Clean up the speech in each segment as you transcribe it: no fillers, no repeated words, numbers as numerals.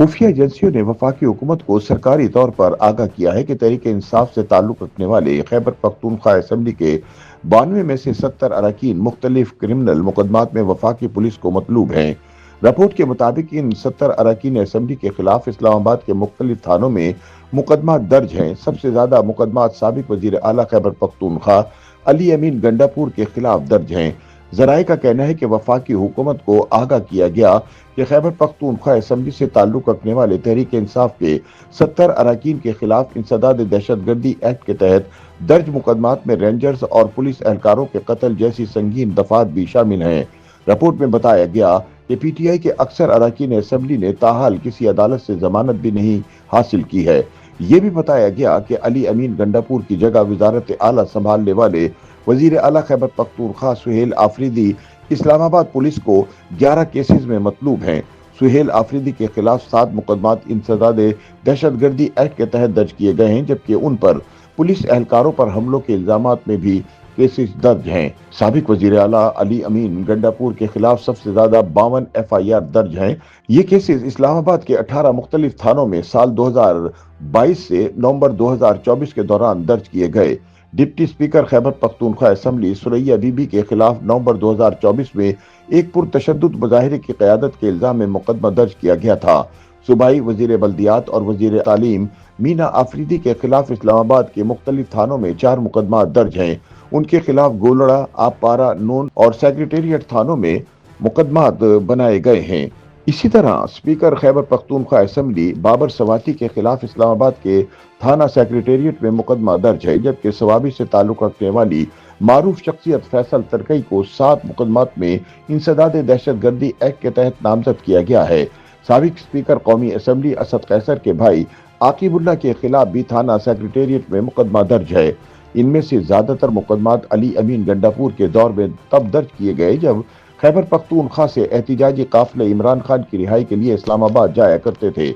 खुफिया एजेंसियों ने वफाकी हुकूमत को सरकारी तौर पर आगाह किया है कि तहरीक इंसाफ से ताल्लुक रखने वाले खैबर पख्तूनख्वा असम्बली के 92 में से 70 अरकान मुख्तलिफ क्रिमिनल मुकदमात में वफाकी पुलिस को मतलूब हैं। रिपोर्ट के मुताबिक इन 70 अरकान असम्बली के खिलाफ इस्लामाबाद के मुख्तलिफ थानों में मुकदमा दर्ज हैं। सबसे ज्यादा मुकदमात साबिक वजीर आला खैबर पख्तूनख्वा अली अमीन गंडापुर के खिलाफ दर्ज हैं। जराए का कहना है कि वफाकी हुकूमत को आगाह किया गया कि खैबर पख्तूनख्वा असम्बली से ताल्लुक रखने वाले तहरीक इंसाफ के 70 अरकान के खिलाफ इंसदाद दहशतगर्दी एक्ट के तहत दर्ज मुकदमात में रेंजर्स और पुलिस एहलकारों के कत्ल जैसी संगीन दफात भी शामिल हैं। रिपोर्ट में बताया गया कि पीटीआई के अक्सर अरकान असम्बली ने ताहाल किसी अदालत से जमानत भी नहीं हासिल की है। ये भी बताया गया कि अली अमीन गंडापुर की जगह वजारत आला संभालने वाले वजीर आला खैबर पख्तूनख्वा सुहेल आफरीदी इस्लामाबाद पुलिस को 11 केसेस में मतलूब हैं। सुहेल आफरीदी के खिलाफ 7 मुकदमात इंसदाद दहशतगर्दी एक्ट के तहत दर्ज किए गए हैं, जबकि उन पर पुलिस एहलकारों पर हमलों के इल्जामात में भी केसेस दर्ज हैं। साबिक वजीर आला अली अमीन गंडापुर के खिलाफ सबसे ज्यादा 52 FIR दर्ज हैं। ये केसेस इस्लामाबाद के 18 मुख्तलिफ थानों में साल 2022 से नवंबर 2024 के दौरान दर्ज किए गए। Deputy speaker Khyber Pakhtunkhwa assembly Suraiya Bibi के खिलाफ नवंबर 2024 में एक पुरतशद्दुद मुजाहिरे की क़यादत के इल्जाम में मुकदमा दर्ज किया गया था। सूबाई वजीर बल्दियात और वजीर तालीम मीना आफरीदी के खिलाफ इस्लामाबाद के मुख्तलिफ थानों में 4 मुकदमा दर्ज हैं। उनके खिलाफ गोलड़ा, आपपारा, नून और सेक्रेटेरिएट थानों में मुकदमात बनाए गए हैं। इसी तरह स्पीकर खैबर पख्तूनख्वा असम्बली बाबर सवाती के खिलाफ इस्लामाबाद के थाना सेक्रेटेरिएट में मुकदमा दर्ज है, जबकि सवाबी से ताल्लुक रखने वाली मारूफ शख्सियत फैसल तरकई को 7 मुकदमात में इंसदाद दहशतगर्दी एक्ट के तहत नामजद किया गया है। साबिक स्पीकर कौमी असम्बली असद कैसर के भाई आकिबुल्ला के खिलाफ भी थाना सेक्रेटेरिएट में मुकदमा दर्ज है। इनमें से ज्यादातर मुकदमात अली अमीन गंडापुर के दौर में तब दर्ज किए गए जब खैबर पख्तूनख्वा से एहतिजाजी काफिले इमरान खान की रिहाई के लिए इस्लामाबाद जाया करते थे।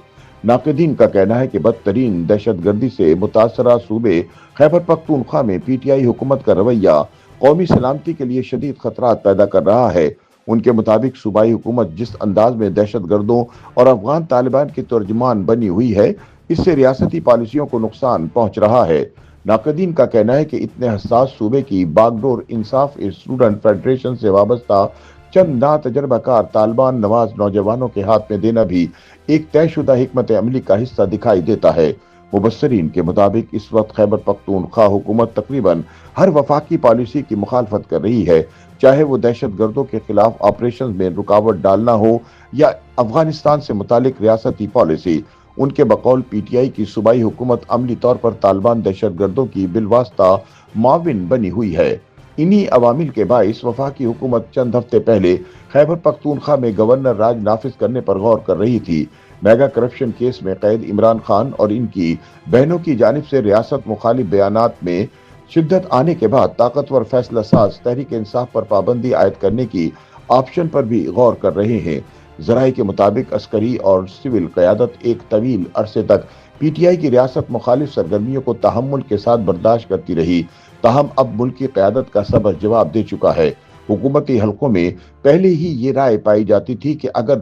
नाक़िदीन का कहना है कि बदतरीन दहशतगर्दी से मुतासरा सूबे खैबर पख्तूनख्वा में पीटीआई हुकूमत का रवैया कौमी सलामती के लिए शदीद खतरात पैदा कर रहा है। उनके मुताबिक सूबाई हुकूमत जिस अंदाज में दहशतगर्दों और अफगान तालिबान की तर्जुमान बनी हुई है, इससे रियासती पॉलिसियों को नुकसान पहुंच रहा है। नाक़िदीन का कहना है कि इतने हसास सूबे की बागडोर इंसाफ स्टूडेंट फेडरेशन से वाबस्ता चंद ना तजर्बाकार तालिबान नवाज नौजवानों के हाथ में देना भी एक तयशुदा हिकमत अमली का हिस्सा दिखाई देता है। मुबस्सरीन के मुताबिक इस वक्त खैबर पख्तूनख्वा हुकूमत तकरीबन हर वफाकी पॉलिसी की मुखालफत कर रही है, चाहे वो दहशतगर्दों के खिलाफ ऑपरेशन में रुकावट डालना हो या अफगानिस्तान से मुतालिक रियासती पॉलिसी। उनके बकौल पीटीआई की सूबाई हुकूमत अमली तौर पर तालिबान दहशतगर्दों की बिलवास्ता माविन बनी हुई है। इन्हीं अवामिल के बाइस वफाकी हुकूमत चंद हफ्ते पहले खैबर पख्तूनख्वा में गवर्नर राज नाफिज करने पर गौर कर रही थी। मेगा करप्शन केस में कैद इमरान खान और इनकी बहनों की जानिब से रियासत मुखालिफ बयानात में शिद्दत आने के बाद ताकतवर फैसला साज तहरीक इंसाफ पर पाबंदी आयद करने की ऑप्शन पर भी गौर कर रहे हैं। जराए के मुताबिक अस्करी और सिविल क़यादत एक तवील अरसे तक पीटीआई की रियासत मुखालिफ सरगर्मियों को तहम्मुल के साथ बर्दाश्त करती रही, ताहम अब मुल्क की क़यादत का सबक जवाब दे चुका है। हुकूमती हलकों में पहले ही ये राय पाई जाती थी कि अगर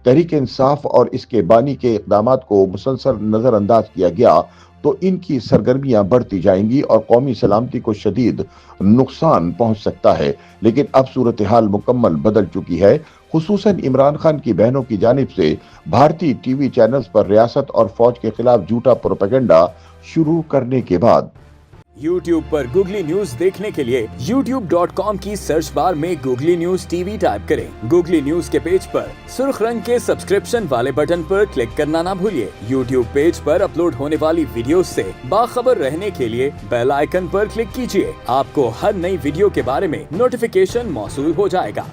तहरीक इंसाफ और इसके बानी के इक़दामात को मुसलसल नज़रअंदाज किया गया तो इनकी सरगर्मियां बढ़ती जाएंगी और कौमी सलामती को शदीद नुकसान पहुंच सकता है। लेकिन अब सूरत हाल मुकम्मल बदल चुकी है, खुसूसन इमरान खान की बहनों की जानिब से भारतीय टीवी चैनल्स पर रियासत और फौज के खिलाफ झूठा प्रोपेगेंडा शुरू करने के बाद। YouTube पर गूगली न्यूज देखने के लिए youtube.com की सर्च बार में गूगली न्यूज टीवी टाइप करें। गूगली न्यूज के पेज पर सुर्ख रंग के सब्सक्रिप्शन वाले बटन पर क्लिक करना ना भूलिए। YouTube पेज पर अपलोड होने वाली वीडियोस से बाखबर रहने के लिए बेल आइकन पर क्लिक कीजिए। आपको हर नई वीडियो के बारे में नोटिफिकेशन मौसूल हो जाएगा।